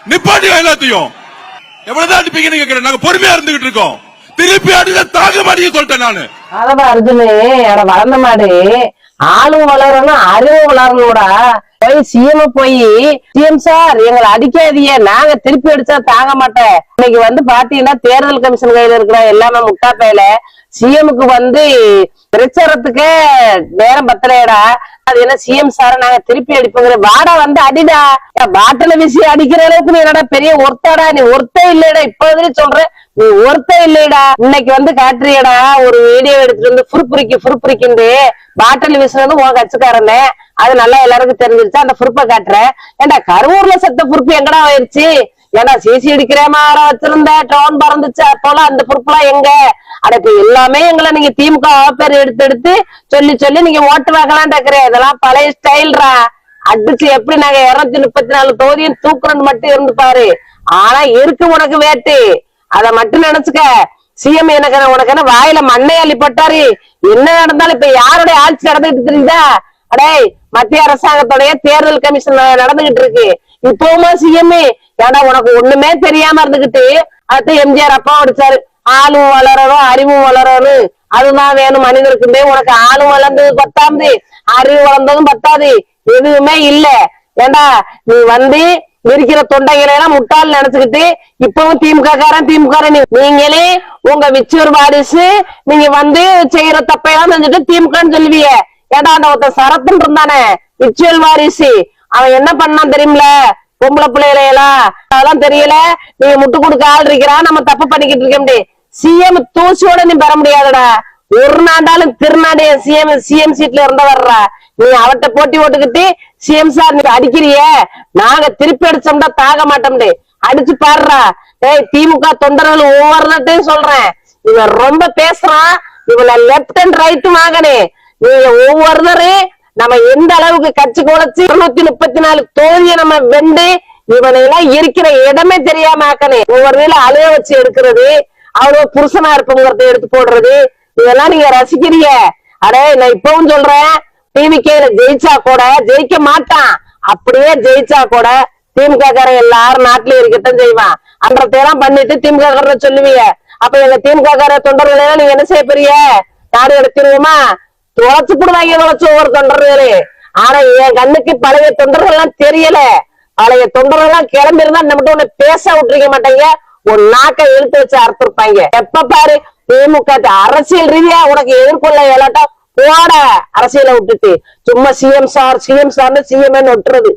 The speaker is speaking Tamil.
நிப்பாட்டி எல்லாத்தையும். எவ்வளவுதான் அடிப்பீங்க நீங்க? நாங்க பொறுமையா இருந்துகிட்டு இருக்கோம். திருப்பி அடிக்க தாங்க மாட்டேங்க சொல்லிட்டேன் நானு. அதவா அர்ஜுனு வளர்ந்த மாடு ஆளும் வளரணும் அறிவும் வளரணும்டா. போய் சிஎம் சிஎம் சார் எங்களை அடிக்காதீங்க, நாங்க திருப்பி அடிச்சா தாங்க மாட்டேன். இன்னைக்கு பாத்தீங்கன்னா தேர்தல் கமிஷன் கையில இருக்கிற எல்லாமே முட்டா பையில சிஎம்க்கு பிரச்சாரத்துக்கு நேரம் பத்தலையடா. அது என்ன சிஎம் சார நாங்க திருப்பி அடிப்போங்கிற வாடா அடிடா. பாட்டில வீசி அடிக்கிற அளவுக்கு நீ என்னடா பெரிய ஒருத்தாடா? நீ ஒருத்தே இல்லடா. இப்ப சொல்ற நீ ஒருத்தே இல்லடா. இன்னைக்கு காட்டுறியடா ஒரு வீடியோ எடுத்துட்டு புறுப்புரிக்கு பாட்டில் வீசுறது உன் கட்சிக்காரன். அது நல்லா எல்லாருக்கும் தெரிஞ்சிருச்சு. அந்த புறுப்பை காட்டுறேன். ஏண்டா கரூர்ல செத்த புறுப்பு எங்கடா ஆயிடுச்சு? ஏன்னா சிசி அடிக்கிற மாதிரி வச்சிருந்த ட்ரோன் பறந்துச்சு அப்போலாம் அந்த பொறுப்புலாம் எங்க? அட இப்ப எல்லாமே எங்களை நீங்க திமுக பேர் எடுத்து சொல்லி நீங்க ஓட்டு வாங்கலான் இருக்கிறேன். இதெல்லாம் பழைய ஸ்டைல்ரா. அடிச்சு எப்படி நாங்க 234 தொகுதியும் தூக்குறன்னு மட்டும் இருந்து பாரு. ஆனா இருக்கு உனக்கு வேட்டு. அத மட்டும் நினைச்சுக்க. சிஎம் உனக்கு என்ன வாயில மண்ணை அள்ளி போட்டாரு? என்ன நடந்தாலும் இப்ப யாருடைய ஆட்சி நடந்துகிட்டு தெரியுதா? அடே மத்திய அரசாங்கத்துடைய தேர்தல் கமிஷன் நடந்துகிட்டு இருக்கு. இப்பவுமா சிஎம் ஏடா உனக்கு ஒண்ணுமே தெரியாம இருந்துகிட்டு அது எம்ஜிஆர் அப்பா அடிச்சாரு. ஆளும் வளரணும் அறிவும் வளரணும், அதுதான் வேணும் மனிதருக்கு. உனக்கு ஆளும் வளர்ந்தது பத்தாது, அறிவு வளர்ந்ததும் பத்தாது, எதுவுமே இல்ல. ஏண்டா நீ இருக்கிற தொண்டைகளை எல்லாம் முட்டாள் நினைச்சுக்கிட்டு இப்பவும் திமுக நீங்களே உங்க விச்சூர் வாரிசு நீங்க செய்யற தப்பையெல்லாம் செஞ்சுட்டு திமுகன்னு சொல்லுவீங்க. ஏண்டா அந்த ஒருத்த சரத்துன்னு இருந்தானே விச்சுவல் வாரிசு, அவன் என்ன பண்ணான் தெரியுமில? பொம்பளை பிள்ளைகளையெல்லாம் அதெல்லாம் தெரியல. நீங்க முட்டு கொடுக்க ஆள் இருக்கிறான், நம்ம தப்பு பண்ணிக்கிட்டு இருக்கேன். சிஎம் தூசியோட நீ பெற முடியாதுடா. ஒரு நாண்டாலும் திருநாடு சிஎம் சீட்ல இருந்த வர்றா. நீ அவட்ட போட்டி ஓட்டுக்கிட்டு சிஎம் சார் நீ அடிக்கிறிய, நாங்க திருப்பி அடிச்சோம்டா தாங்க மாட்டோம்டே. அடிச்சு பாடுறா. ஏய் திமுக தொண்டர்கள் ஒவ்வொருத்தையும் சொல்றேன், இவன் ரொம்ப பேசுறான். இவனை லெப்ட் அண்ட் ரைட் வாங்கனே. நீங்க ஒவ்வொருத்தரும் நம்ம எந்த அளவுக்கு கட்சி குலைச்சு 234 தொகுதியை நம்ம வெண்டு இவனையெல்லாம் இருக்கிற இடமே தெரியாம ஆக்கனே. ஒவ்வொரு அழுக வச்சு எடுக்கிறது, அவ்வளவு புருஷனா இருப்பவங்க எடுத்து போடுறது, இதெல்லாம் நீங்க ரசிக்கிறீங்க. அடே நான் இப்பவும் சொல்றேன், டிவிகேல ஜெயிச்சா கூட ஜெயிக்க மாட்டான். அப்படியே ஜெயிச்சா கூட திமுக காரன் எல்லாரும் நாட்டுல இருக்கத்தான் செய்வான். அன்றத்தையெல்லாம் பண்ணிட்டு திமுக காரரை சொல்லுவீங்க. அப்ப எங்க திமுக கார தொண்டர்கள் எல்லாம் நீங்க என்ன செய்ய போறீங்க? நாடு எடுத்துருவோமா? தொலைச்சு போடுவாங்க, தொலைச்சு ஒவ்வொரு தொண்டர்களே. ஆனா என் கண்ணுக்கு பழைய தொண்டர்கள் எல்லாம் தெரியல. பழைய தொண்டர்கள் எல்லாம் கிளம்பி இருந்தா நம்மகிட்ட ஒண்ணு பேச விட்டுருக்க மாட்டாங்க. ஒரு நாக்கை இழுத்து வச்சு அறுத்திருப்பாங்க. எப்ப பாரு திமுக அரசியல் ரீதியா உனக்கு எதிர்கொள்ள இயலாட்டா போட அரசியலை விட்டுட்டு சும்மா சிஎம் சார்னு சிஎம் விட்டுறது.